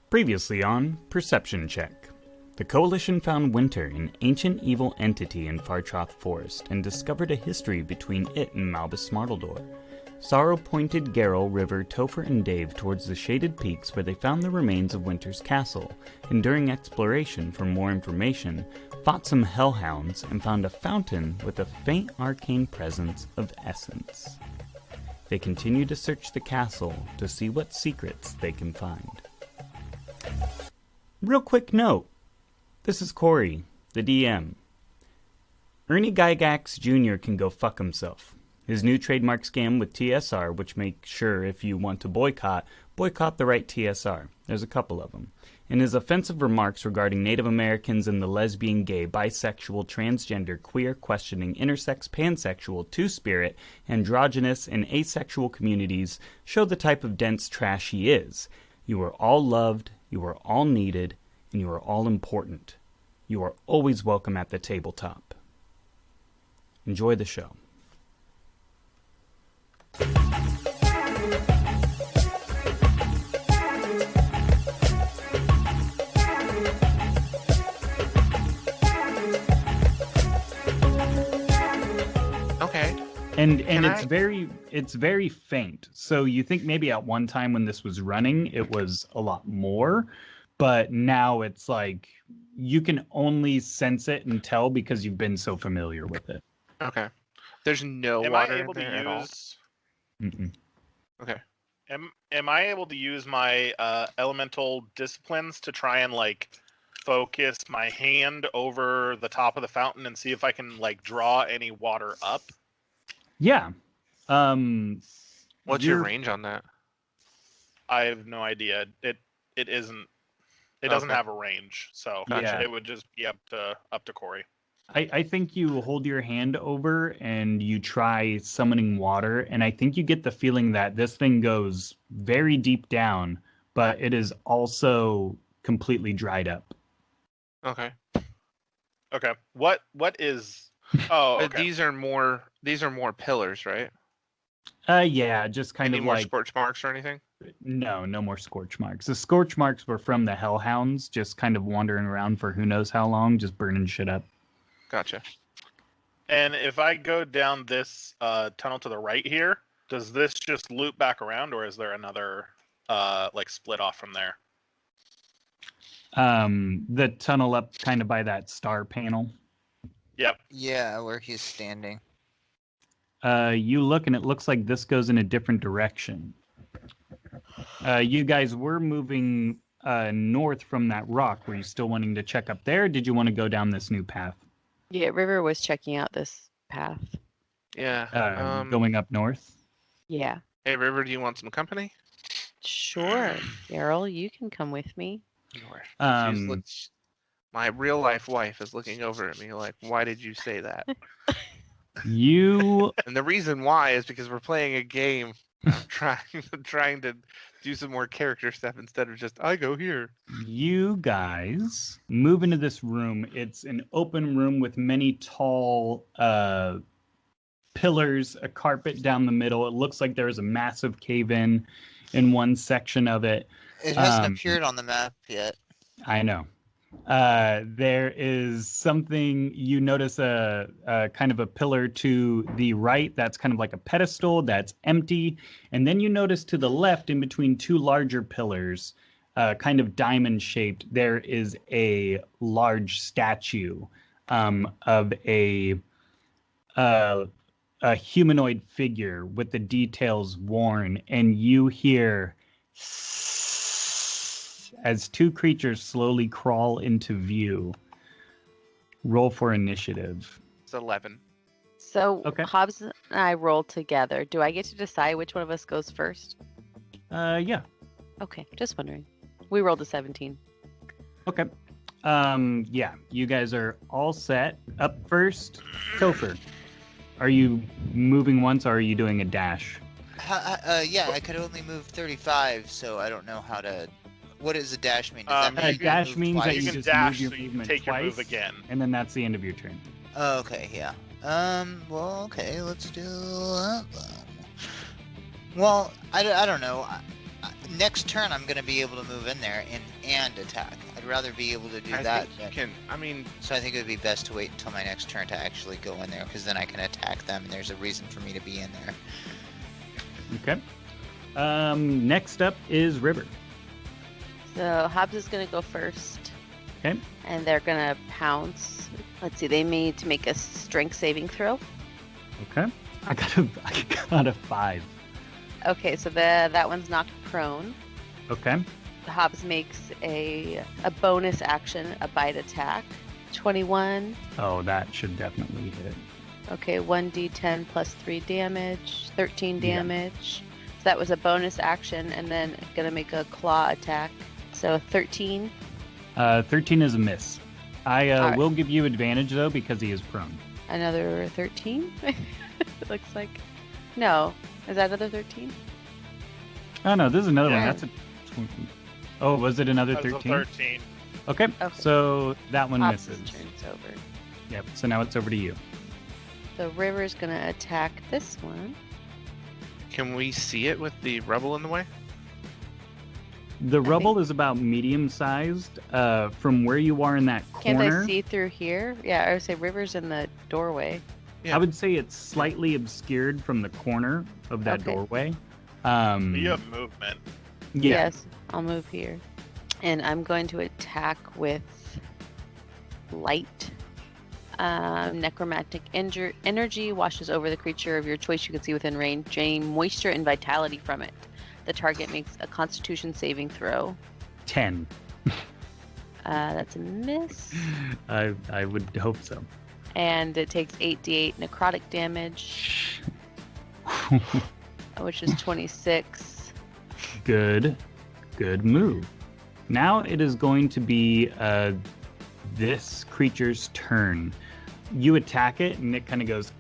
Previously on Perception Check. The Coalition found Winter, an ancient evil entity in Fartroth Forest, and discovered a history between it and Malbus Smartledore. Sorrow pointed Garryle, River, Topher, and Dave towards the shaded peaks where they found the remains of Winter's castle, and during exploration for more information, fought some hellhounds and found a fountain with a faint arcane presence of essence. They continue to search the castle to see what secrets they can find. Real quick note. This is Corey, the DM. Ernie Gygax Jr. can go fuck himself. His new trademark scam with TSR, which makes sure if you want to boycott the right TSR. There's a couple of them. And his offensive remarks regarding Native Americans and the lesbian, gay, bisexual, transgender, queer, questioning, intersex, pansexual, two-spirit, androgynous, and asexual communities show the type of dense trash he is. You are all loved, you are all needed, and you are all important. You are always welcome at the tabletop. Enjoy the show. Okay. And it's very faint. So you think maybe at one time when this was running, it was a lot more, but now it's like you can only sense it and tell because you've been so familiar with it. Okay. There's no Am water I able in there to at all? use? Mm-mm. Okay. Am I able to use my elemental disciplines to try and like focus my hand over the top of the fountain and see if I can like draw any water up? Yeah. What's your range on that? I have no idea. It isn't. It doesn't Okay. have a range, so Gotcha. it would just be up to Corey. I think you hold your hand over and you try summoning water, and I think you get the feeling that this thing goes very deep down, but it is also completely dried up. Okay. Okay. What is? Oh, But okay. these are more pillars, right? Yeah, just kind Any of more like scorch marks or anything? no more scorch marks. The scorch marks were from the hellhounds, just kind of wandering around for who knows how long, just burning shit up. Gotcha. And if I go down this tunnel to the right here, does this just loop back around, or is there another like split off from there? The tunnel up kind of by that star panel. Yep. Yeah, where he's standing. You look and it looks like this goes in a different direction. You guys were moving north from that rock. Were you still wanting to check up there? Or did you want to go down this new path? Yeah, River was checking out this path. Yeah. Going up north? Yeah. Hey, River, do you want some company? Sure. Garryle, you can come with me. My real life wife is looking over at me like, why did you say that? You And the reason why is because we're playing a game. I'm trying to do some more character stuff instead of just I go here. You guys move into this room. It's an open room with many tall pillars, a carpet down the middle. It looks like there is a massive cave-in in one section of it. It hasn't appeared on the map yet. I know. There is something, you notice a kind of a pillar to the right that's kind of like a pedestal that's empty. And then you notice to the left, in between two larger pillars, kind of diamond shaped, there is a large statue of a humanoid figure with the details worn. And you hear as two creatures slowly crawl into view. Roll for initiative. It's 11. So Okay. Hobbs and I roll together. Do I get to decide which one of us goes first? Yeah. Okay, just wondering. We rolled a 17. Okay. Yeah, you guys are all set. Up first, Topher. Are you moving once or are you doing a dash? Yeah, I could only move 35, so I don't know how to. What does a dash mean? Does that mean A you can dash move means that twice? You you can just dash, move your so you can movement take your move twice, again. and then that's the end of your turn. Oh, okay, yeah. Well, okay, let's do that then. Well, I don't know. next turn I'm gonna be able to move in there and attack. I'd rather be able to do I that. think you can. I mean, So I think it would be best to wait until my next turn to actually go in there, because then I can attack them, and there's a reason for me to be in there. Okay. Next up is River. So Hobbs is going to go first. Okay. And they're going to pounce. Let's see, they need to make a strength saving throw. Okay. I got a 5. Okay, so that one's knocked prone. Okay. Hobbs makes a bonus action, a bite attack. 21. Oh, that should definitely hit. Okay, 1d10 plus 3 damage, 13 Yeah. damage. So that was a bonus action, and then gonna make a claw attack. So 13. 13 is a miss. I All right. will give you advantage, though, because he is prone. Another 13. It looks like. No, is that another 13? Oh, no, this is another one. Yeah. That's a 20. Oh, was it another That's a 13? 13. Okay. Okay. So that one Hobbs' misses. turn's over. Yep. So now it's over to you. So River's gonna attack this one. can we see it with the rubble in the way? The rubble is about medium-sized. From where you are in that Can't corner, I see through here? Yeah, I would say River's in the doorway. Yeah. I would say it's slightly obscured from the corner of that Okay. doorway. But you have movement. Yeah. Yes, I'll move here. And I'm going to attack with light. Necromantic energy washes over the creature of your choice you can see within range, draining moisture and vitality from it. The target makes a constitution saving throw. 10. That's a miss. I would hope so. And it takes 8d8 necrotic damage, which is 26. Good move. Now it is going to be this creature's turn. You attack it, and it kind of goes.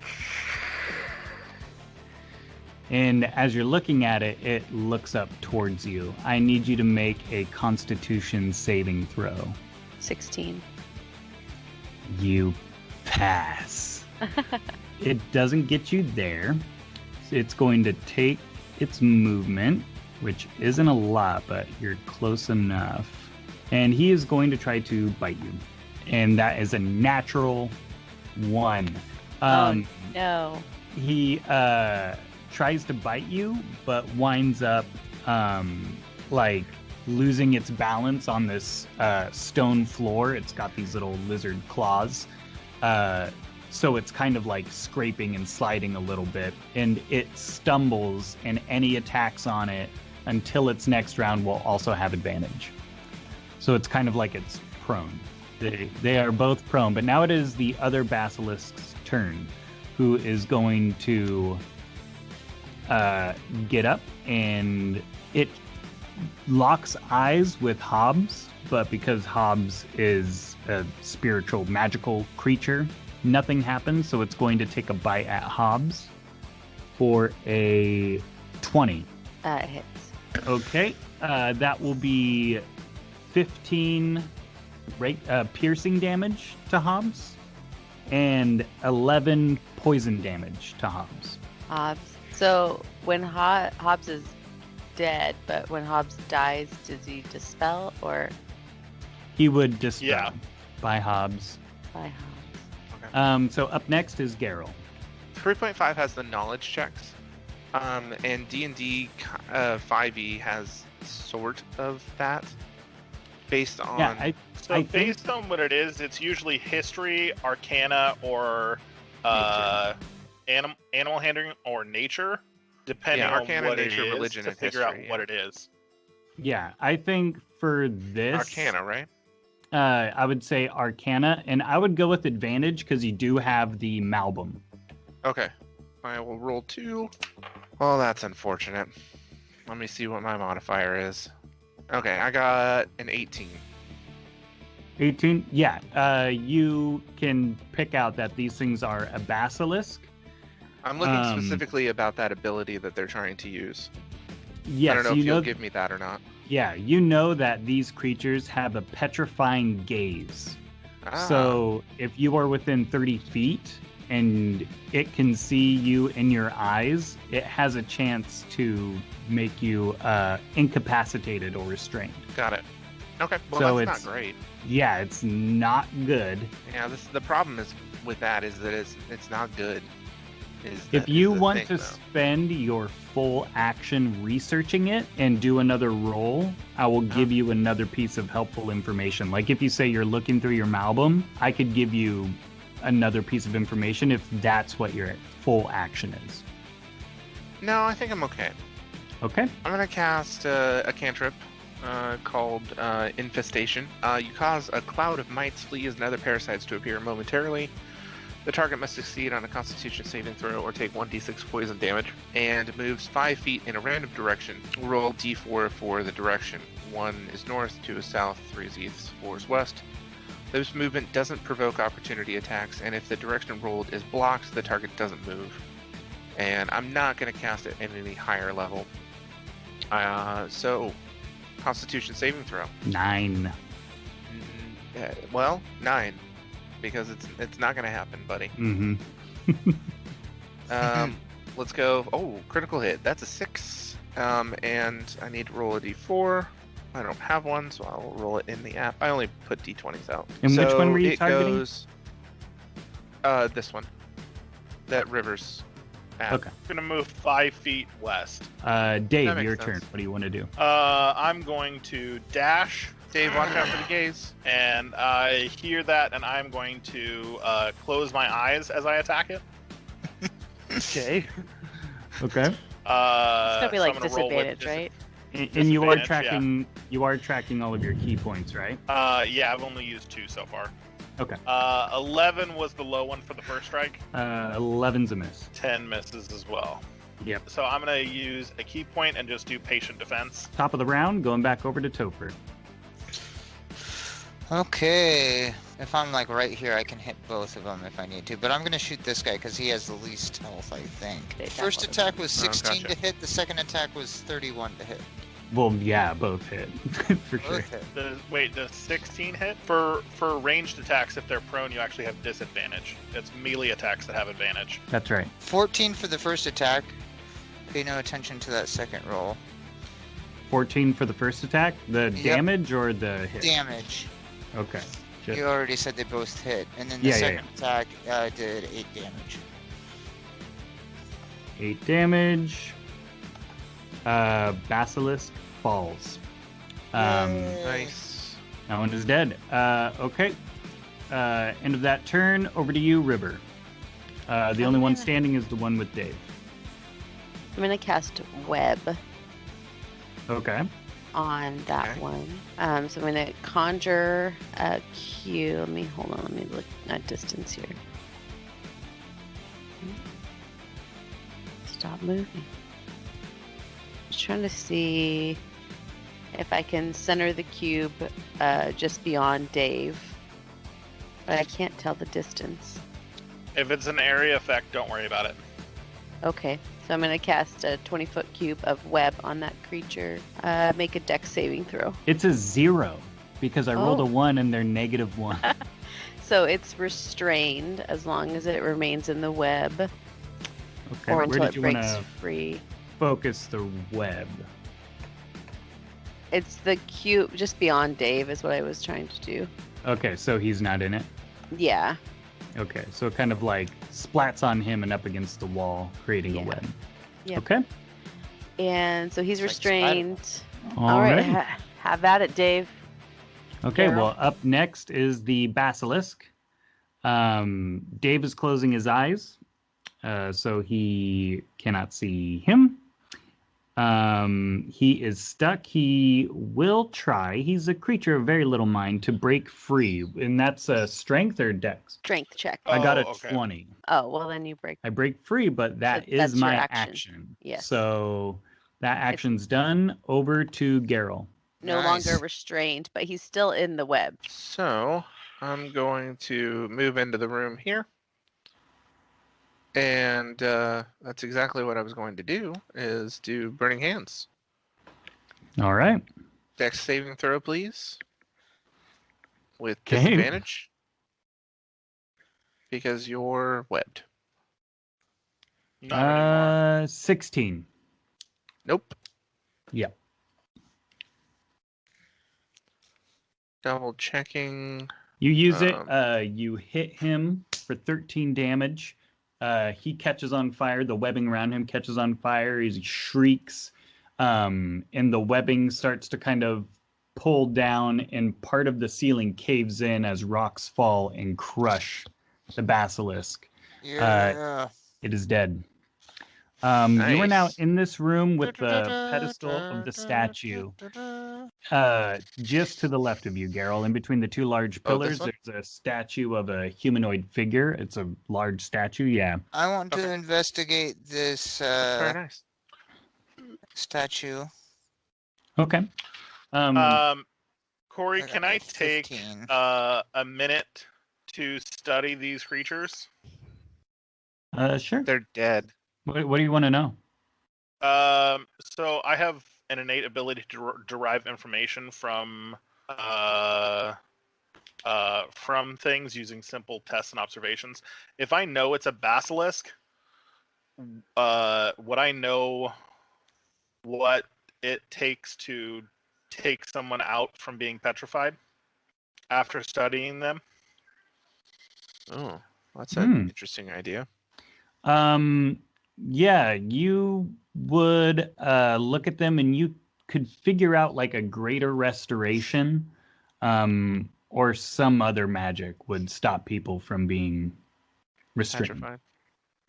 And as you're looking at it, it looks up towards you. I need you to make a Constitution saving throw. 16. You pass. It doesn't get you there. It's going to take its movement, which isn't a lot, but you're close enough. And he is going to try to bite you. And that is a natural 1. No. He tries to bite you, but winds up like losing its balance on this stone floor. It's got these little lizard claws. So it's kind of like scraping and sliding a little bit, and it stumbles, and any attacks on it until its next round will also have advantage. So it's kind of like it's prone. They are both prone, but now it is the other basilisk's turn, who is going to get up, and it locks eyes with Hobbs, but because Hobbs is a spiritual, magical creature, nothing happens, so it's going to take a bite at Hobbs for a 20. It hits. Okay, that will be 15 piercing damage to Hobbs and 11 poison damage to Hobbs. Hobbs. So when Hobbs is dead, but when Hobbs dies, does he dispel or He would dispel Yeah. by Hobbs. by Hobbs? So up next is Garryle. 3.5 has the knowledge checks, and D&D 5e has sort of that, based on. Yeah, So I think- based on what it is, it's usually history, arcana, or animal handling or nature, depending Yeah, on arcana, what nature, it is, religion, to and figure out history, what yeah. it is. Yeah, I think for this Arcana, right? I would say Arcana, and I would go with advantage because you do have the Malbum. Okay. I will roll 2. Well, that's unfortunate. Let me see what my modifier is. Okay, I got an 18. 18? Yeah, you can pick out that these things are a basilisk. I'm looking Um, specifically about that ability that they're trying to use. Yes, I don't know you if know. you'll give me that or not. Yeah, you know that these creatures have a petrifying gaze. Ah, So if you are within 30 feet, and it can see you in your eyes, it has a chance to make you incapacitated or restrained. Got it. Okay. Well, So that's it's- not great. Yeah, it's not good. Yeah. The problem is with that is that it's not good. If you want thing, to though. spend your full action researching it and do another roll, I will give you another piece of helpful information. Like if you say you're looking through your Malbum, I could give you another piece of information if that's what your full action is. No, I think I'm okay. Okay? I'm gonna cast a cantrip called Infestation. You cause a cloud of mites, fleas, and other parasites to appear momentarily. The target must succeed on a Constitution saving throw or take 1d6 poison damage, and moves 5 feet in a random direction. Roll d4 for the direction. 1 is north, 2 is south, 3 is east, 4 is west. This movement doesn't provoke opportunity attacks, and if the direction rolled is blocked, the target doesn't move. And I'm not going to cast it at any higher level. So, Constitution saving throw. 9. Well, 9. Because it's not going to happen, buddy. Mm-hmm. Let's go. Oh, critical hit. That's a 6. And I need to roll a d4. I don't have one, so I'll roll it in the app. I only put d20s out. And which one were you it targeting? Goes, this one. That Rivers app. Okay. I'm gonna move 5 feet west. Dave, That makes your sense. turn. What do you want to do? I'm going to dash, Dave, watch out for the gaze. and I hear that, and I'm going to close my eyes as I attack it. Okay. Okay. It's gonna be so like I'm gonna roll with disadvantage, right? And you are Disadvantage, tracking. You are tracking all of your key points, right? Yeah, I've only used 2 so far. Okay. 11 was the low one for the first strike. 11's a miss. 10 misses as well. Yep. So I'm gonna use a key point and just do patient defense. Top of the round, going back over to Topher. Okay. If I'm like right here, I can hit both of them if I need to. But I'm gonna shoot this guy because he has the least health, I think. Okay, First download it. attack was 16 gotcha. to hit. The second attack was 31 to hit. Well, yeah, both hit for sure. Both hit. Does 16 hit? For ranged attacks, if they're prone, you actually have disadvantage. It's melee attacks that have advantage. That's right. 14 for the first attack. Pay no attention to that second roll. 14 for the first attack. The Yep. damage or the hit? Damage. Okay. Just- You already said they both hit. And then the Yeah, yeah, second attack did 8 damage. 8 damage. Basilisk falls. Yay. Nice. That one is dead. Okay. End of that turn. Over to you, River. The only one Okay. standing is the one with Dave. I'm gonna cast web Okay. on that Okay. one. So I'm gonna conjure a Q. Let me look at distance here. Stop moving. Just trying to see if I can center the cube just beyond Dave. But I can't tell the distance. If it's an area effect, don't worry about it. Okay, so I'm gonna cast a 20-foot cube of web on that creature. Make a dex saving throw. It's a 0 because I rolled a Oh. 1 and they're -1. So it's restrained as long as it remains in the web, Okay. or Where until did it you want breaks to free. focus the web? It's the cube just beyond Dave is what I was trying to do. Okay, so he's not in it. Yeah. Okay, so it kind of like splats on him and up against the wall, creating a Yeah. web. Yep. Okay. And so he's It's like Spider-Man. restrained. All right. Have at it, Dave. Okay, Garryle. well, up next is the basilisk. Dave is closing his eyes, so he cannot see him. He is stuck. He will try. He's a creature of very little mind to break free, and that's strength or dex. Strength check. I got a Oh, okay. 20. Oh, well then you break. I break free, but that So is that's your my action. action. Yes. So that action's done. Over to Garryle. No Nice. longer restrained, but he's still in the web. So I'm going to move into the room here. And that's exactly what I was going to do, is do Burning Hands. All right. Dex saving throw, please. With Okay. disadvantage. because you're webbed. Not anymore. 16. Nope. Yep. Double checking. You use it. You hit him for 13 damage. He catches on fire. The webbing around him catches on fire. He shrieks, and the webbing starts to kind of pull down, and part of the ceiling caves in as rocks fall and crush the basilisk. Yeah. It is dead. You are now Nice. in this room with the pedestal of the statue. Just to the left of you, Garryle, in between the two large Oh, this pillars, one? there's a statue of a humanoid figure. It's a large statue, yeah. I want to Okay. investigate this Very nice. statue. Okay. Corey, I can got I a take 15. a minute to study these creatures? Sure. They're dead. What do you want to know? So I have an innate ability to derive information from things using simple tests and observations. If I know it's a basilisk, would I know what it takes to take someone out from being petrified after studying them? Oh, that's an interesting idea. Yeah, you would look at them and you could figure out like a greater restoration, or some other magic would stop people from being restrained. Petrified.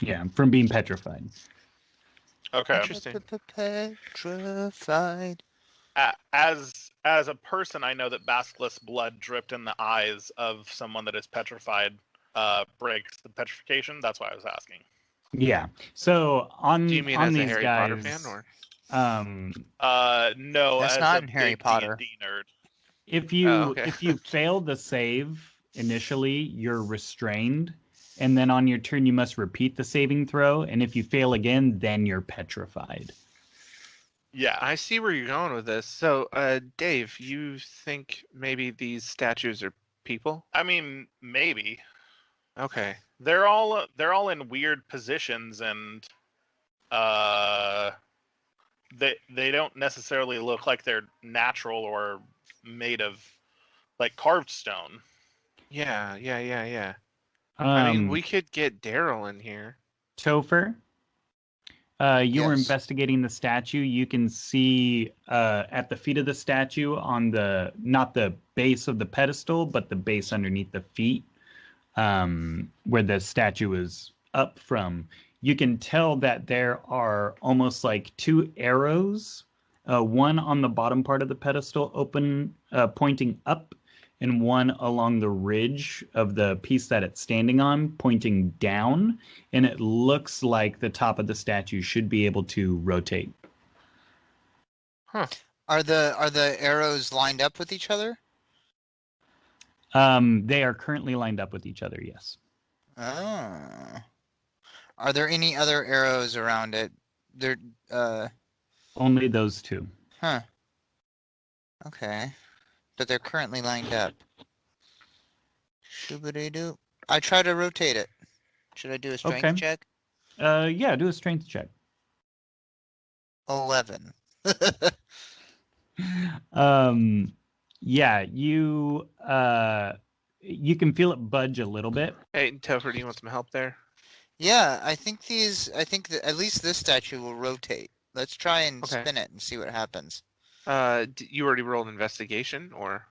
Yeah, from being petrified. Okay. Interesting. Petrified. As a person, I know that basilisk blood dripped in the eyes of someone that is petrified breaks the petrification. That's why I was asking. Yeah. So on Do you mean on as a these Harry guys, Potter fan, or? No, That's as not a in Harry big Potter. D&D nerd. if you okay. if you fail the save initially, you're restrained, and then on your turn you must repeat the saving throw, and if you fail again, then you're petrified. Yeah. I see where you're going with this. So, Dave, you think maybe these statues are people? I mean, maybe. Okay. They're all in weird positions, and they don't necessarily look like they're natural or made of like carved stone. Yeah. I mean, Um, we could get Daryl in here. Topher, you were Yes. investigating the statue. You can see at the feet of the statue, on the not the base of the pedestal, but the base underneath the feet, where the statue is up from, you can tell that there are almost like two arrows, one on the bottom part of the pedestal pointing up, and one along the ridge of the piece that it's standing on pointing down, and it looks like the top of the statue should be able to rotate. Huh. Are the arrows lined up with each other? They are currently lined up with each other, yes. Oh. Are there any other arrows around it? They're Only those two. huh. Okay. But they're currently lined up. Shoo-ba-dee-doo. I try to rotate it. Should I do a strength Okay. check? Yeah, do a strength check. 11. Yeah, you can feel it budge a little bit. Hey, Topher, do you want some help there? Yeah, I think that at least this statue will rotate. Let's try and Okay. spin it and see what happens. You already rolled investigation, or?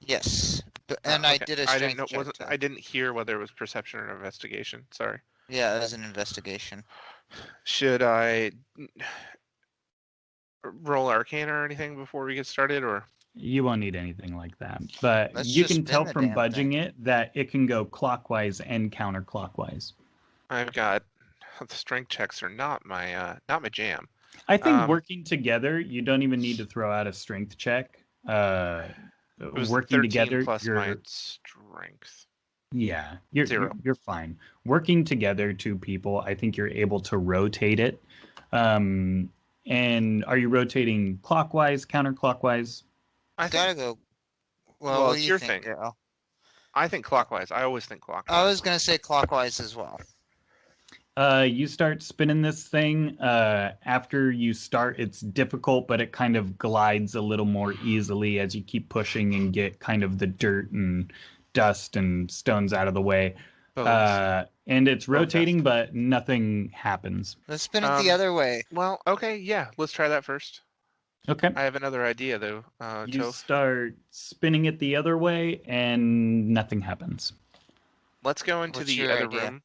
Yes. And I Okay. did a I strength didn't know. check. I didn't hear whether it was perception or investigation. Sorry. Yeah, it was an investigation. Should I roll Arcana or anything before we get started, or? You won't need anything like that. But Let's you just can spin tell the from damn budging thing. it that it can go clockwise and counterclockwise. I've got the strength checks are not my jam. I think Um, working together, you don't even need to throw out a strength check. It was Working 13 together, plus you're my strength. yeah, you're 0. you're fine. Working together, two people, I think you're able to rotate it. And are you rotating clockwise, counterclockwise? I Gotta think go. Well, What do it's you your think, thing. Garryle? I think clockwise. I always think clockwise. I was gonna say clockwise as well. You start spinning this thing. After you start, it's difficult, but it kind of glides a little more easily as you keep pushing and get kind of the dirt and dust and stones out of the way. And it's rotating, but nothing happens. Let's spin it the other way. Well, okay, yeah. Let's try that first. Okay. I have another idea, though. You Toph. start spinning it the other way, and nothing happens. Let's go into What's the your other idea? room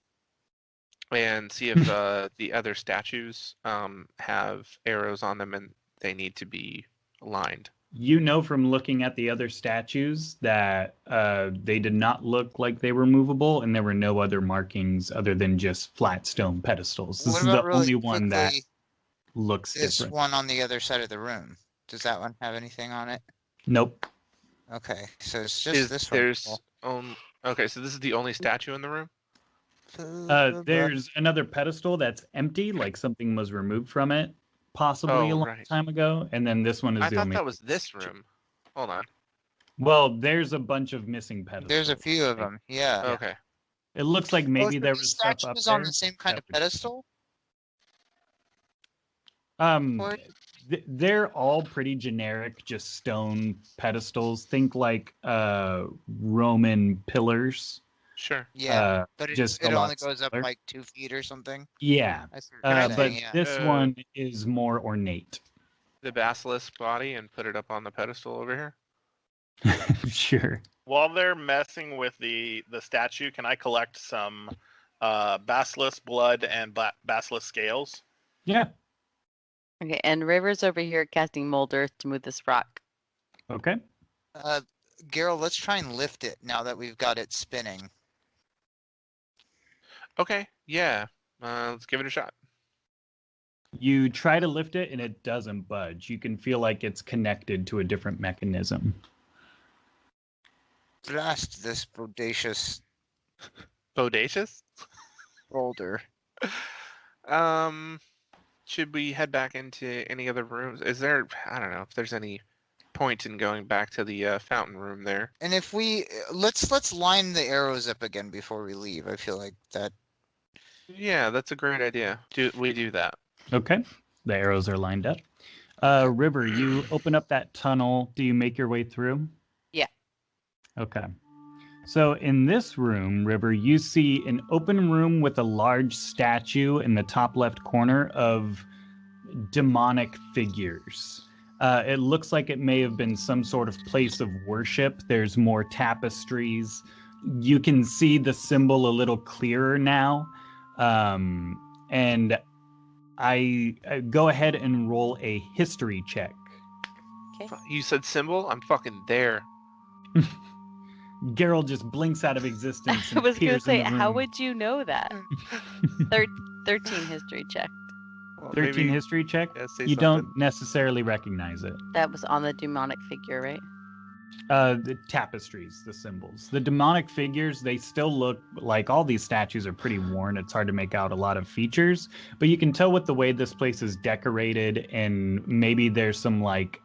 and see if the other statues have arrows on them and they need to be aligned. You know from looking at the other statues that they did not look like they were movable, and there were no other markings other than just flat stone pedestals. This What is about the really only one that quickly looks this different. one on the other side of the room? Does that one have anything on it? Nope. Okay, so it's just this one. There's okay, so this is the only statue in the room? There's another pedestal that's empty, like something was removed from it, possibly a long time ago, and then this one is I the thought only. that was this room. Hold on. Well, there's a bunch of missing pedestals. There's a few of them. Yeah. Okay. It looks like maybe there was stuff up there. on the same kind of pedestal. They're all pretty generic, just stone pedestals. Think like Roman pillars. Sure. Yeah, but it just a only lot goes up smaller. like 2 feet or something. Yeah, I see what you're but saying, yeah. this one is more ornate. The basilisk body and put it up on the pedestal over here. Sure. While they're messing with the statue, can I collect some basilisk blood and basilisk scales? Yeah. Okay, and River's over here casting mold earth to move this rock. Okay. Garryle, let's try and lift it now that we've got it spinning. Okay, yeah. Let's give it a shot. You try to lift it and it doesn't budge. You can feel like it's connected to a different mechanism. Blast this bodacious Bodacious? boulder. Should we head back into any other rooms? Is there, I don't know if there's any point in going back to the fountain room there. And if we let's line the arrows up again before we leave. I feel like that. Yeah, that's a great idea. We do that. Okay. The arrows are lined up. River, you open up that tunnel. Do you make your way through? Yeah. Okay. So in this room, River, you see an open room with a large statue in the top left corner of demonic figures. It looks like it may have been some sort of place of worship. There's more tapestries. You can see the symbol a little clearer now. And I go ahead and roll a history check. Okay. You said symbol? I'm fucking there. Garryle just blinks out of existence. I And was going to appears in say, the how room. would you know that? 13 history check. Well, 13 maybe- history check? yeah, say You something. don't necessarily recognize it. That was on the demonic figure, right? The tapestries, the symbols. The demonic figures, they still look like all these statues are pretty worn. It's hard to make out a lot of features, but you can tell with the way this place is decorated, and maybe there's some like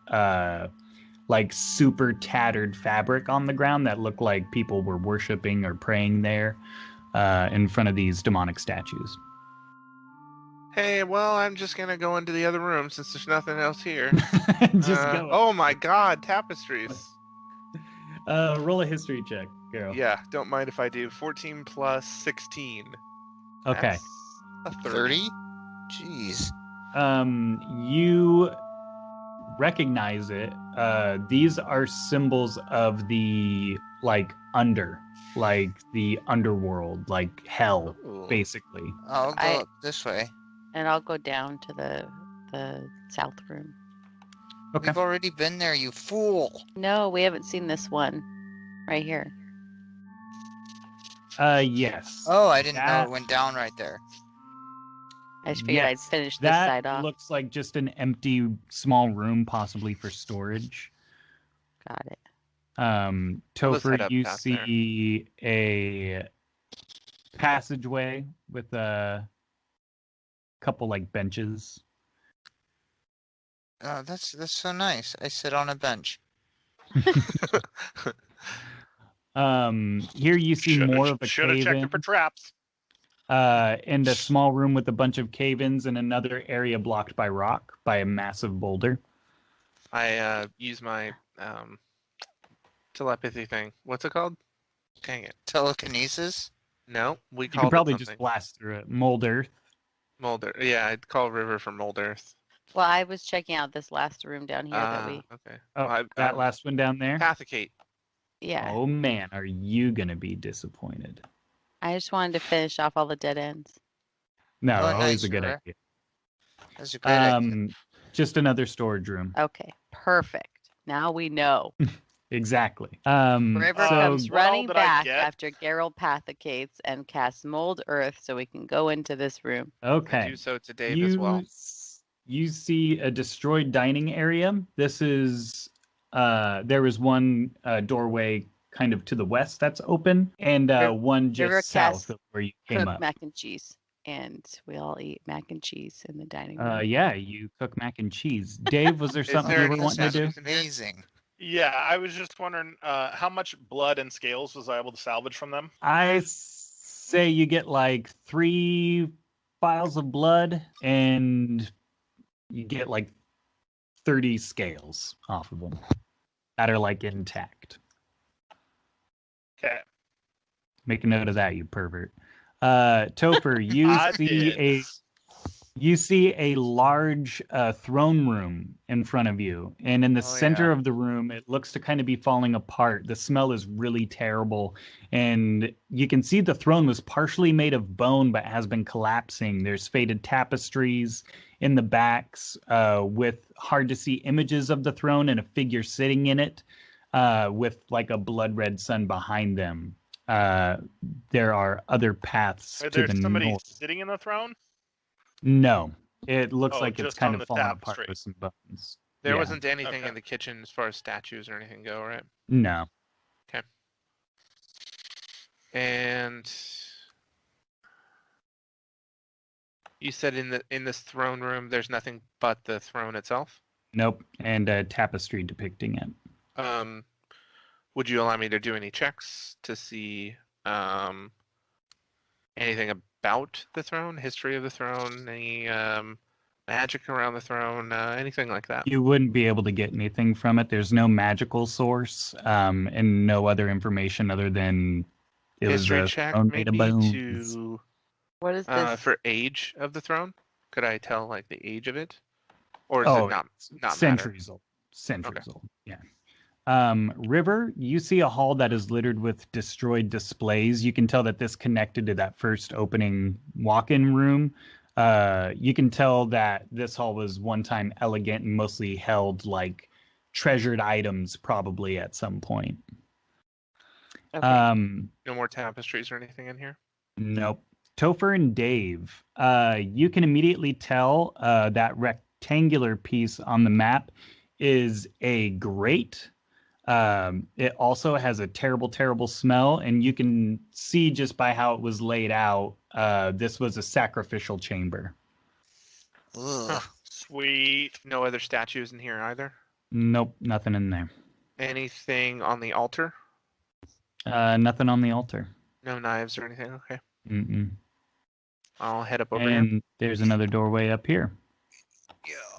super tattered fabric on the ground that look like people were worshiping or praying there in front of these demonic statues. Hey, well, I'm just gonna go into the other room since there's nothing else here. Just go. Oh my god, tapestries. Roll a history check, Garryle. Yeah, don't mind if I do. 14 plus 16. Okay. That's a 30? Jeez. You recognize it. These are symbols of the the underworld, like hell, Ooh. basically. I'll go I- up this way. And I'll go down to the south room. Okay. We've already been there, you fool. No, we haven't seen this one. Right here. Yes. Oh, I didn't know That- it went down right there. I just figured I'd Yes, finish this side That off. looks like just an empty small room, possibly for storage. Got it. Let's Topher, head up you past there. see a passageway with a couple like benches. Oh, that's so nice. I sit on a bench. Here you see more of a Should have checked cave-in, it for traps. and a small room with a bunch of cave-ins and another area blocked by rock, by a massive boulder. I use my telepathy thing. What's it called? Dang it. Telekinesis? No, we You called can it probably something. just blast through it. Mold earth. Mold Earth. Yeah, I'd call River for Mold Earth. Well, I was checking out this last room down here that we. Okay. Oh, Well, that last one down there? Pathicate. Yeah. Oh man, are you gonna be disappointed? I just wanted to finish off all the dead ends. No, Oh, always nice, a good River. idea. That's a great idea. Just another storage room. Okay, perfect. Now we know. Exactly. River so comes what all running did I back get? after Garryle pathicates and casts Mold Earth so we can go into this room. I okay. do so to Dave as well. You see a destroyed dining area. This is there is one doorway kind of to the west that's open, and one River just south casts of where you came Cook up. mac and cheese, and we all eat mac and cheese in the dining room. Yeah, you cook mac and cheese. Dave, was there something there you were any wanting to do? statues in here? Amazing. Yeah, I was just wondering how much blood and scales was I able to salvage from them? I say you get like 3 vials of blood, and you get like 30 scales off of them that are like intact. Okay. Make a note of that, you pervert. Topher, you see a large throne room in front of you, and in the center yeah. of the room, it looks to kind of be falling apart. The smell is really terrible, and you can see the throne was partially made of bone but has been collapsing. There's faded tapestries in the backs with hard to see images of the throne and a figure sitting in it with like a blood red sun behind them. There are other paths Is to there the somebody north. sitting in the throne? No, it looks Oh, like it's just kind on of the fallen apart tapestry. with some bones. There Yeah. wasn't anything Okay. in the kitchen as far as statues or anything go, right? No. And you said in this throne room, there's nothing but the throne itself. Nope. And a tapestry depicting it. Would you allow me to do any checks to see anything about the throne, history of the throne, any magic around the throne, anything like that? You wouldn't be able to get anything from it. There's no magical source, and no other information other than it History was a check throne made of maybe bones. to What is this? for age of the throne. Could I tell like the age of it, or is Oh, it not matter? centuries old. Centuries old. Yeah. River, you see a hall that is littered with destroyed displays. You can tell that this connected to that first opening walk-in room. You can tell that this hall was one time elegant and mostly held like treasured items probably at some point. Okay. No more tapestries or anything in here. Nope. Topher and Dave, you can immediately tell that rectangular piece on the map is a grate. It also has a terrible, terrible smell, and you can see just by how it was laid out, this was a sacrificial chamber. Ugh. Sweet. No other statues in here either. Nope, nothing in there. Anything on the altar? Nothing on the altar. No knives or anything. Okay, Mm-mm. I'll head up over here. And there's another doorway up here.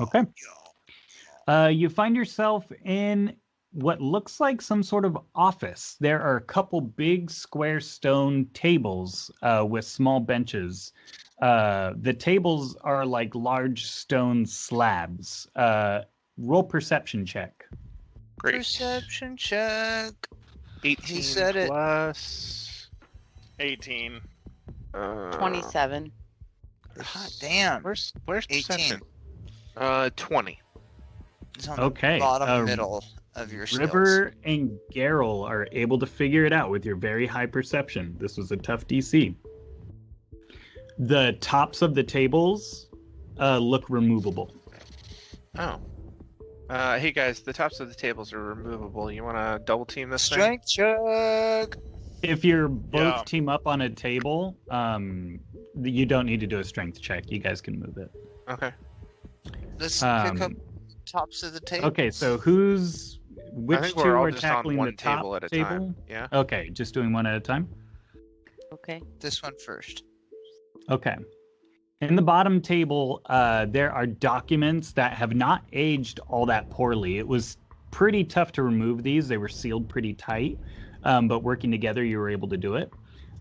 Okay. You find yourself in what looks like some sort of office. There are a couple big square stone tables with small benches. The tables are like large stone slabs. Roll perception check. Great. Perception check. 18 said it. plus 18. 27. God damn. Where's 18. perception? 20. It's on the Okay. bottom middle of your skills. River and Garryle are able to figure it out with your very high perception. This was a tough DC. The tops of the tables look removable. Oh. Hey guys, the tops of the tables are removable. You want to double team this thing? Strength check. If you're both Yeah. team up on a table, you don't need to do a strength check. You guys can move it. Okay. Let's pick up Um, tops of the table. Okay, so who's which I think two we're all are just on tackling one the top table at a table? time. Yeah. Okay, just doing one at a time. Okay. This one first. Okay. In the bottom table, there are documents that have not aged all that poorly. It was pretty tough to remove these. They were sealed pretty tight, but working together, you were able to do it.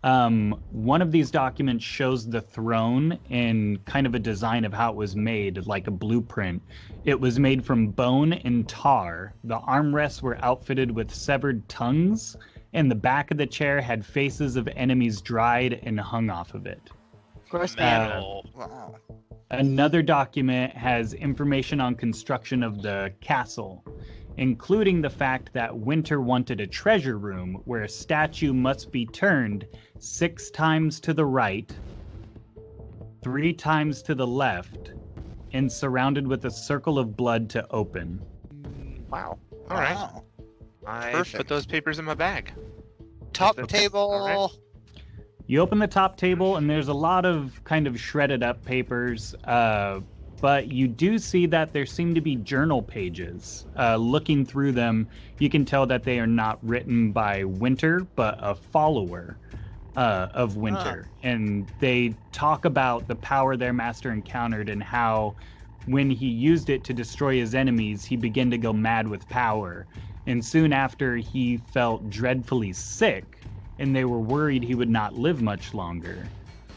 One of these documents shows the throne in kind of a design of how it was made, like a blueprint. It was made from bone and tar. The armrests were outfitted with severed tongues, and the back of the chair had faces of enemies dried and hung off of it. Gross man. Metal. Wow. Another document has information on construction of the castle, including the fact that Winter wanted a treasure room where a statue must be turned 6 times to the right, 3 times to the left, and surrounded with a circle of blood to open. Wow. All right. Wow. I Perfect. put those papers in my bag. Top Okay. table. All right. You open the top table, and there's a lot of kind of shredded up papers, but you do see that there seem to be journal pages. Looking through them, you can tell that they are not written by Winter, but a follower of Winter. And they talk about the power their master encountered and how when he used it to destroy his enemies, he began to go mad with power. And soon after, he felt dreadfully sick, and they were worried he would not live much longer.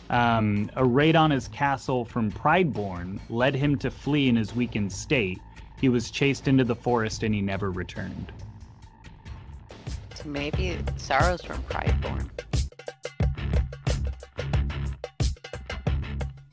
A raid on his castle from Prideborn led him to flee in his weakened state. He was chased into the forest and he never returned. So maybe Sorrow's from Prideborn.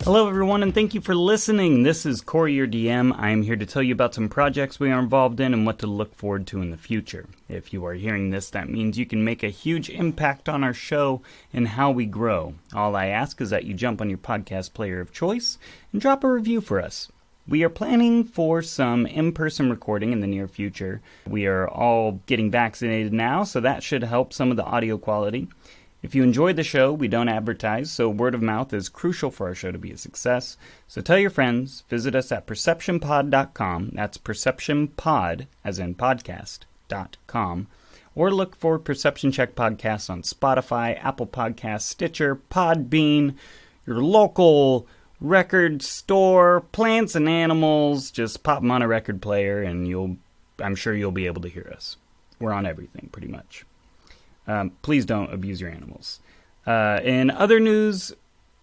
Hello, everyone, and thank you for listening. This is Corey, your DM. I am here to tell you about some projects we are involved in and what to look forward to in the future. If you are hearing this, that means you can make a huge impact on our show and how we grow. All I ask is that you jump on your podcast player of choice and drop a review for us. We are planning for some in-person recording in the near future. We are all getting vaccinated now, so that should help some of the audio quality. If you enjoy the show, we don't advertise, so word of mouth is crucial for our show to be a success. So tell your friends, visit us at perceptionpod.com, that's perceptionpod, as in podcast.com, or look for Perception Check Podcasts on Spotify, Apple Podcasts, Stitcher, Podbean, your local record store, plants and animals. Just pop them on a record player and I'm sure you'll be able to hear us. We're on everything, pretty much. Please don't abuse your animals. In other news,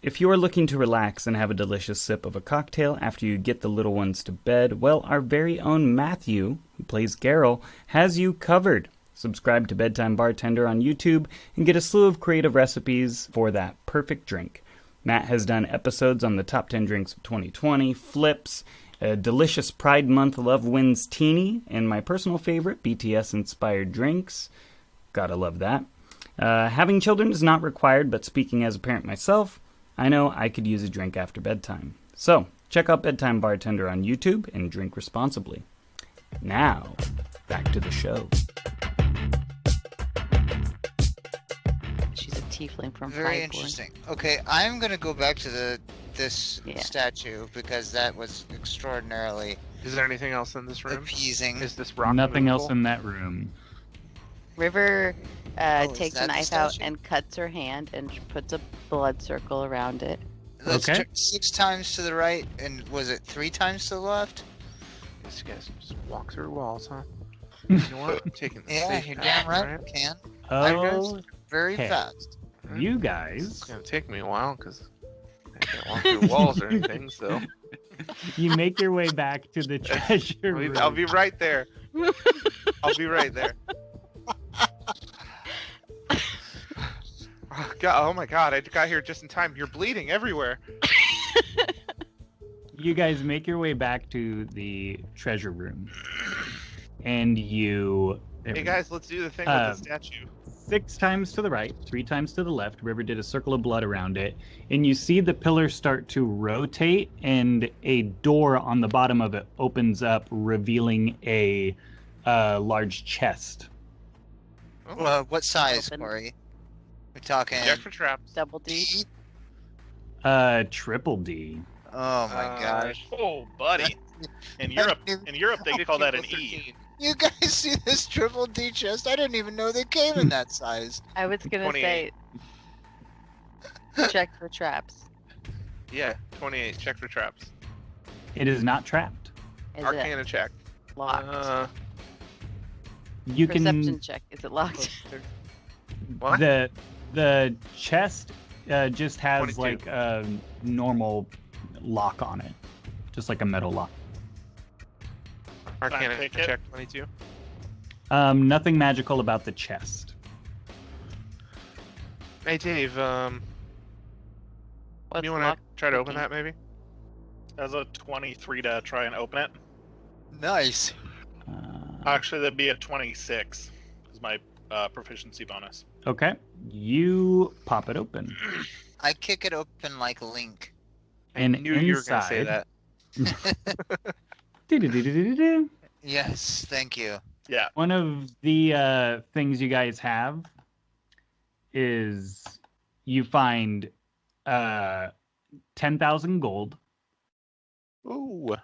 if you are looking to relax and have a delicious sip of a cocktail after you get the little ones to bed, well, our very own Matthew, who plays Garryle, has you covered. Subscribe to Bedtime Bartender on YouTube and get a slew of creative recipes for that perfect drink. Matt has done episodes on the top 10 drinks of 2020, flips, a delicious Pride Month Love Wins Teeny, and my personal favorite, BTS-inspired drinks. Gotta love that. Having children is not required, but speaking as a parent myself, I know I could use a drink after bedtime. So, check out Bedtime Bartender on YouTube and drink responsibly. Now, back to the show. She's a tiefling from Very Prideborn. interesting. Okay, I'm gonna go back to this Yeah. statue because that was extraordinarily Is there anything else in this room? appeasing. Is this rock Nothing else movable? in that room. River is takes that a the knife out statue? and cuts her hand and puts a blood circle around it. Let's Okay. turn 6 times to the right, and was it 3 times to the left? These guys just walk through walls, huh? You know what? I'm taking the Yeah, safe you're path, damn right, alright? you can. Oh, Very Okay. fast. you It's guys, gonna take me a while because I can't walk through walls or anything. So you make your way back to the treasure room. I'll be right there. I'll be right there. Oh, God, oh my God! I got here just in time. You're bleeding everywhere. You guys make your way back to the treasure room, and you... there Hey we go. guys, let's do the thing Uh, with the statue. 6 times to the right, 3 times to the left. River did a circle of blood around it, and you see the pillars start to rotate, and a door on the bottom of it opens up, revealing a large chest. Oh, What size, Open. Corey? We're talking check for traps. Double D. D? Triple D. Oh my gosh. Oh, buddy. In Europe, they call that an E. You guys see this triple D chest? I didn't even know they came in that size. I was gonna 28. say check for traps. Yeah, 28. Check for traps. It is not trapped. Is Arcana it check. locked? You Perception can check. Is it locked? What? the chest just has 22. like a normal lock on it, just like a metal lock. Arcana take it? check 22. Nothing magical about the chest. Hey Dave, What's you want to locked try to open picking? that maybe? As a 23 to try and open it. Nice. Actually, that'd be a 26. Is my proficiency bonus. Okay, you pop it open. I kick it open like Link. I And knew you were going to say inside- that. Do-do-do-do-do-do. Yes, thank you. Yeah. One of the things you guys have is you find 10,000 gold, Ooh.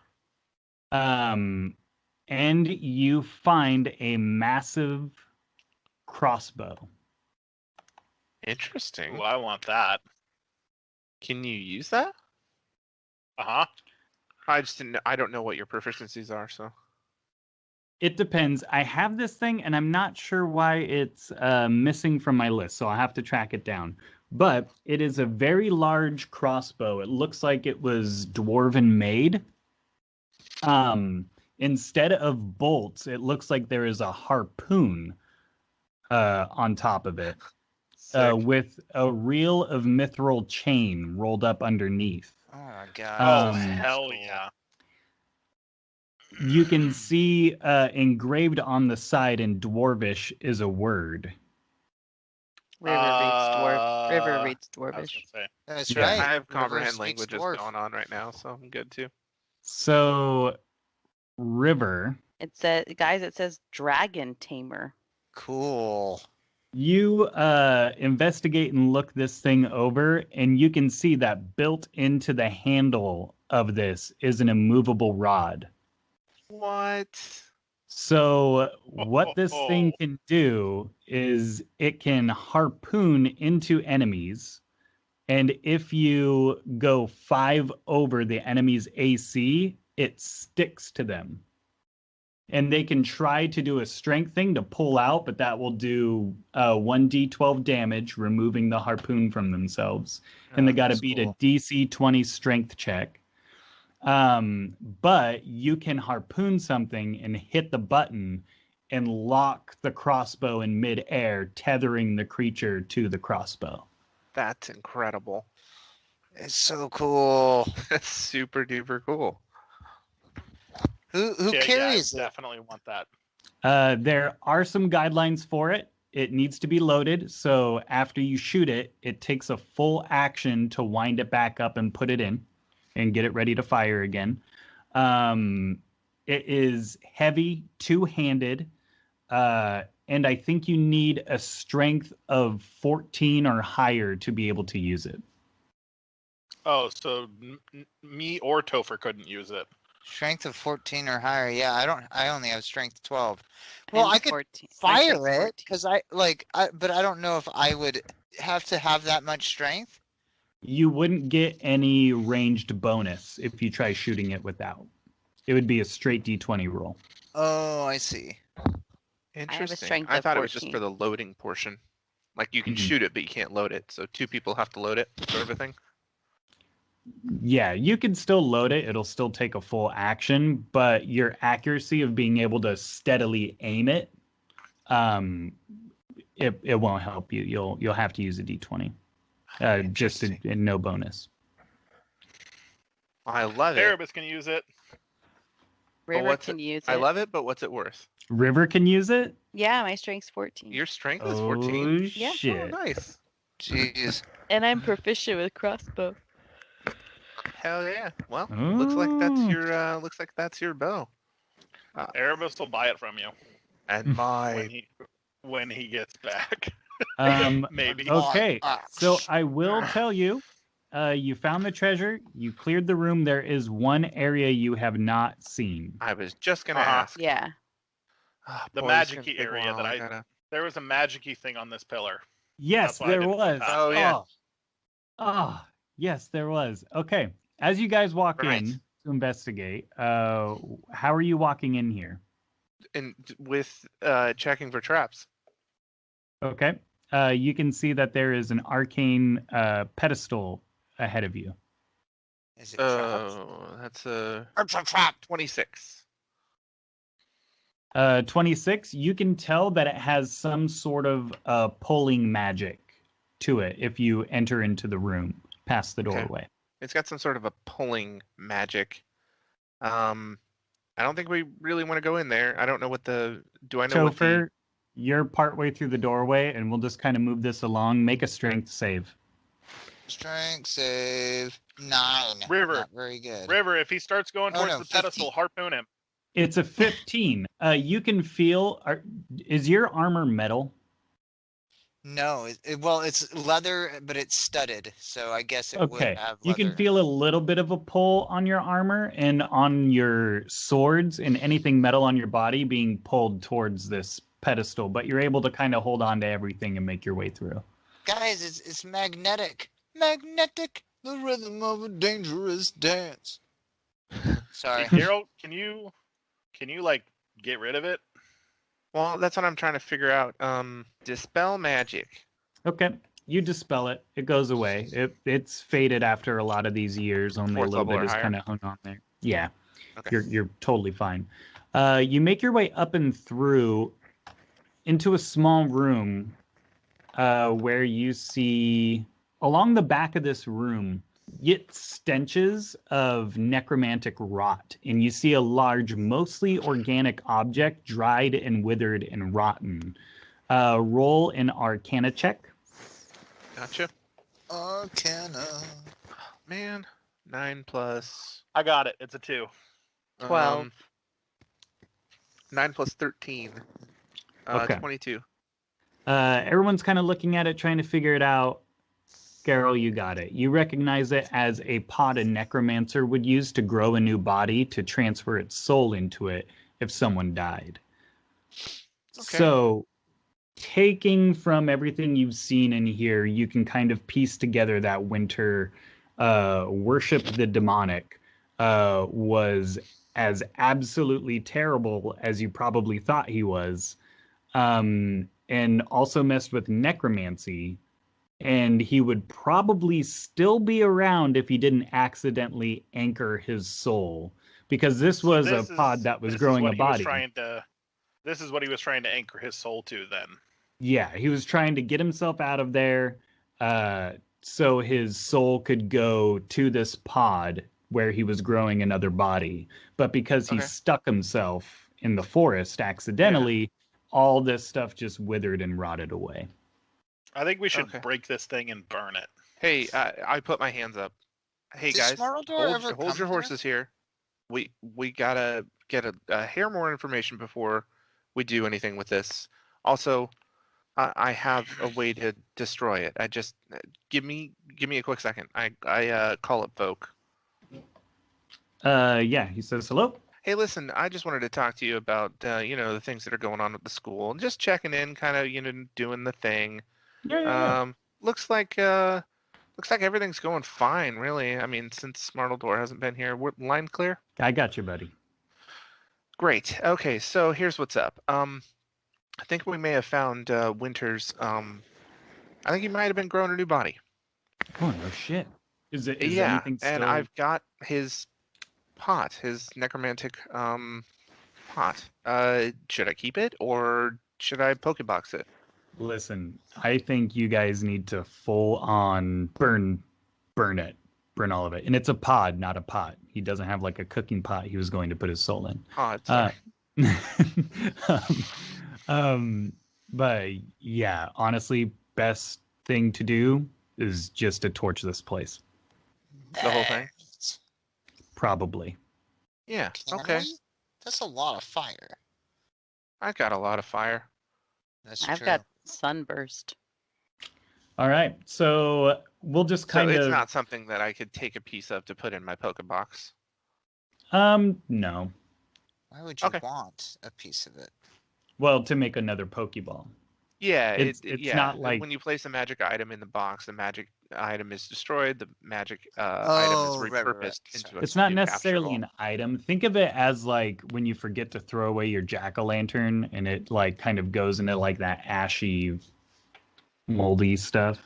and you find a massive crossbow. Interesting. Ooh, I want that. Can you use that? Uh-huh. I just didn't. I don't know what your proficiencies are, so. It depends. I have this thing, and I'm not sure why it's missing from my list, so I'll have to track it down. But it is a very large crossbow. It looks like it was dwarven made. Instead of bolts, it looks like there is a harpoon on top of it, Sick. with a reel of mithril chain rolled up underneath. Oh my god. Oh, Um, hell Cool. yeah. You can see engraved on the side in Dwarvish is a word. River reads I was dwarvish. gonna say. That's Yeah. right. I have River comprehend speaks languages dwarf. going on right now, so I'm good too. So, River, It says, guys, it says dragon tamer. Cool. you investigate and look this thing over, and you can see that built into the handle of this is an immovable rod. What? So, what this thing can do is it can harpoon into enemies, and if you go 5 over the enemy's AC, it sticks to them. And they can try to do a strength thing to pull out, but that will do 1d12 damage, removing the harpoon from themselves. And they got to that's beat cool. a DC 20 strength check. But you can harpoon something and hit the button and lock the crossbow in midair, tethering the creature to the crossbow. That's incredible. It's so cool. That's super duper cool. Who Yeah, carries I it? definitely want that. There are some guidelines for it. It needs to be loaded, so after you shoot it, it takes a full action to wind it back up and put it in and get it ready to fire again. It is heavy, two-handed, and I think you need a strength of 14 or higher to be able to use it. Oh, so me or Topher couldn't use it. Strength of 14 or higher. Yeah, I only have strength 12. Well, I'm I could 14. My strength's fire it 14. because but I don't know if I would have to have that much strength. You wouldn't get any ranged bonus if you try shooting it without. It would be a straight D20 roll. Oh, I see. Interesting. strength I of thought it was just 14. for the loading portion. Like you can Mhm. shoot it, but you can't load it. So 2 people have to load it, sort of a thing. Yeah, you can still load it. It'll still take a full action, but your accuracy of being able to steadily aim it, it won't help you. You'll have to use a D20, just Interesting. no bonus. I love it. Erebus can use it. River what's can use it. I love it, but what's it worth? River can use it. Yeah, my strength's 14. Your strength is Oh 14. Yeah. Oh, shit! nice. Jeez. And I'm proficient with crossbow. Hell yeah. Well, looks like that's Ooh. your bow. Erebus will buy it from you And when my he gets back. Maybe. Okay, Ah, so I will tell you, you found the treasure. You cleared the room. There is one area you have not seen. I was just gonna Uh-huh. ask. Yeah. The Boy, this is magic-y gonna take a area while, that I I gotta... There was a magic-y thing on this pillar. Yes, That's why I there didn't was. top. Oh, yeah. Oh, yes, there was. Okay. As you guys walk Right. in to investigate, how are you walking in here? And with checking for traps. Okay. You can see that there is an arcane pedestal ahead of you. Is it trapped? Oh, that's a Trap. 26. 26, you can tell that it has some sort of pulling magic to it if you enter into the room past the Okay. doorway. It's got some sort of a pulling magic. I don't think we really want to go in there. I don't know what the... Do I know what the... Topher, you're partway through the doorway, and we'll just kind of move this along. Make a strength save. Strength save 9. River. Not very good. River, if he starts going Oh, towards no, the 15. pedestal, harpoon him. It's a 15. You can feel... is your armor metal? No, well, it's leather, but it's studded, so I guess it would Okay. have You leather. can feel a little bit of a pull on your armor and on your swords and anything metal on your body being pulled towards this pedestal, but you're able to kind of hold on to everything and make your way through. Guys, it's magnetic. Magnetic, the rhythm of a dangerous dance. Sorry. Hey, Garryle, can you like get rid of it? Well, that's what I'm trying to figure out. Dispel magic. Okay. You dispel it. It goes away. It's faded after a lot of these years. Only Fourth a little level or bit is higher? kind of hung on there. Yeah. Okay. You're totally fine. You make your way up and through into a small room where you see along the back of this room get stenches of necromantic rot, and you see a large, mostly organic object, dried and withered and rotten. Roll an Arcana check. Gotcha. Arcana. Man, 9 plus... I got it. It's a 2. 12. 9 plus 13. Okay. 22. Everyone's kind of looking at it, trying to figure it out. Garryle, you got it. You recognize it as a pot a necromancer would use to grow a new body to transfer its soul into it if someone died. Okay. So, taking from everything you've seen in here, you can kind of piece together that Winter worship the demonic was as absolutely terrible as you probably thought he was, and also messed with necromancy. And he would probably still be around if he didn't accidentally anchor his soul, because this was a pod that was growing a body. This is what he was trying to anchor his soul to then. Yeah, he was trying to get himself out of there so his soul could go to this pod where he was growing another body. But because he stuck himself in the forest accidentally, all this stuff just withered and rotted away. I think we should break this thing and burn it. Hey, I put my hands up. Hey Does guys, Smartledore ever hold come your here? horses here. We gotta get a hair more information before we do anything with this. Also, I have a way to destroy it. I just give me a quick second. I call up folk. Yeah, he says hello. Hey, listen, I just wanted to talk to you about the things that are going on at the school and just checking in, kind of doing the thing. Yeah. Looks like everything's going fine, really. I mean, since Smartledore hasn't been here, we're line clear. I got you, buddy. Great. Okay, so here's what's up. I think we may have found Winter's. I think he might have been growing a new body. Oh no shit! Is Yeah, anything still... and I've got his pot, his necromantic pot. Should I keep it or should I Pokebox it? Listen, I think you guys need to full on burn it. Burn all of it. And it's a pod, not a pot. He doesn't have like a cooking pot he was going to put his soul in. Pod, sorry. But yeah, honestly, best thing to do is just to torch this place. The whole thing? Probably. Yeah, Can okay. we? That's a lot of fire. I got a lot of fire. That's I've true. got sunburst. All right. So we'll just kind So of... it's not something that I could take a piece of to put in my Pokebox. No. Why would you Okay. want a piece of it? Well, to make another Pokeball. Yeah, It's yeah. not like when you place a magic item in the box, the magic item is destroyed. The magic item Oh, is right. repurposed Sorry. into a it's not new capture necessarily ball. an item. Think of it as like when you forget to throw away your jack-o'-lantern and it like kind of goes into like that ashy, moldy stuff.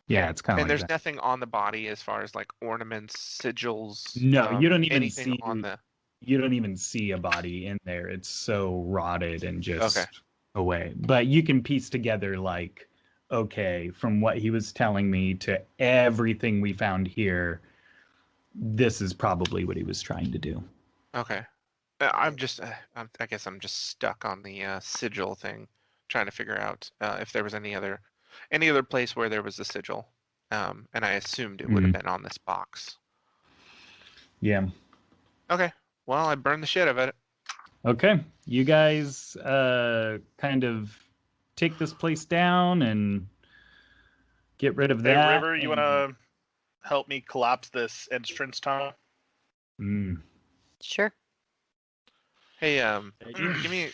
Yeah, it's kind of And like there's that. nothing on the body as far as like ornaments, sigils. No, you don't even anything see on the. you don't even see a body in there. It's so rotted and just Okay. away. But you can piece together like, okay, from what he was telling me to everything we found here, this is probably what he was trying to do. Okay. I'm just. I guess I'm just stuck on the sigil thing, trying to figure out if there was any other place where there was a sigil. And I assumed it would have been on this box. Yeah. Okay. Well, I burned the shit out of it. Okay. You guys kind of take this place down and get rid of Hey, that. River, you want to help me collapse this entrance tunnel? Sure. Hey, give me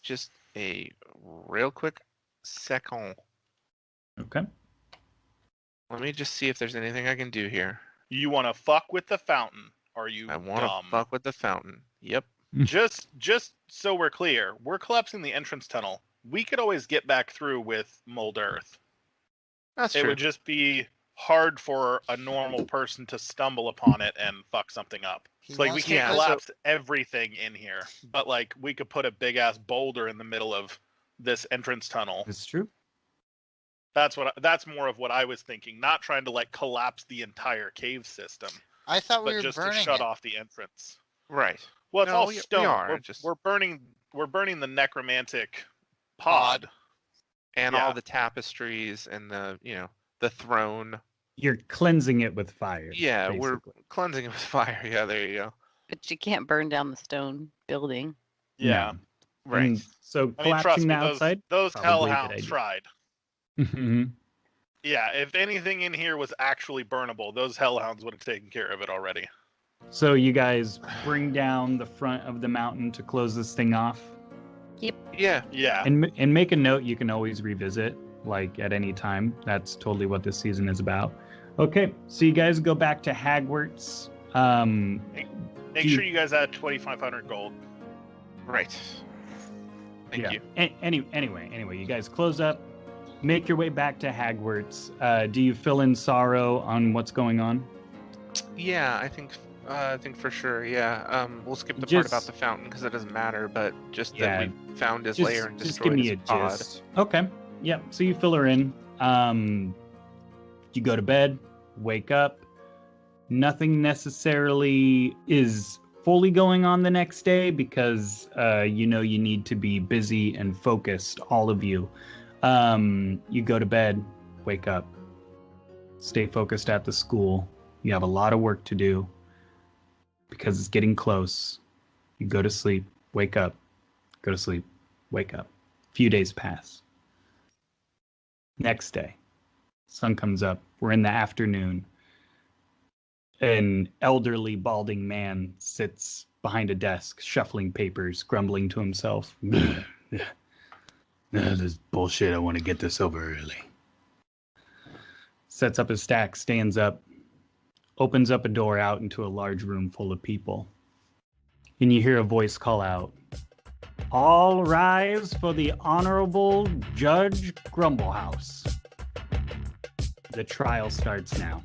just a real quick second. Okay. Let me just see if there's anything I can do here. You want to fuck with the fountain? Are you I want to dumb? fuck with the fountain. Yep. Just so we're clear, we're collapsing the entrance tunnel. We could always get back through with mold earth. That's It true. would just be hard for a normal person to stumble upon it and fuck something up. It's like we wants can't to- collapse everything in here, but like we could put a big ass boulder in the middle of this entrance tunnel. It's true. That's more of what I was thinking, not trying to like collapse the entire cave system, I thought we but were just to burning shut it. off the entrance. Right. Well, it's No, all we stone. are, We're burning the necromantic pod. And Yeah. all the tapestries and the throne. You're cleansing it with fire. Yeah, we're basically. cleansing it with fire. Yeah, there you go. But you can't burn down the stone building. Yeah. No. Right. And so I mean, collapsing trust the me, outside. those probably a good hellhounds idea. tried. Mhm. Yeah, if anything in here was actually burnable, those hellhounds would have taken care of it already. So you guys bring down the front of the mountain to close this thing off, Yeah. Yeah. and make a note. You can always revisit, like at any time. That's totally what this season is about. Okay, so you guys go back to Hagwarts. Make sure you guys add 2,500 gold. Right. Thank you. Anyway, you guys close up, make your way back to Hagwarts. Do you fill in Sorrow on what's going on? Yeah, I think for sure. Yeah. We'll skip the part about the fountain because it doesn't matter, but just Yeah. that we found his Just, lair and just destroyed give me his a pod. gist. Okay. Yep. So you fill her in. You go to bed, wake up. Nothing necessarily is fully going on the next day because you need to be busy and focused, all of you. You go to bed, wake up, stay focused at the school. You have a lot of work to do because it's getting close. You go to sleep, wake up, go to sleep, wake up. A few days pass. Next day, sun comes up. We're in the afternoon. An elderly, balding man sits behind a desk, shuffling papers, grumbling to himself. This is bullshit. I want to get this over early. Sets up his stack, stands up, opens up a door out into a large room full of people. And you hear a voice call out, "All rise for the Honorable Judge Grumblehouse." The trial starts now.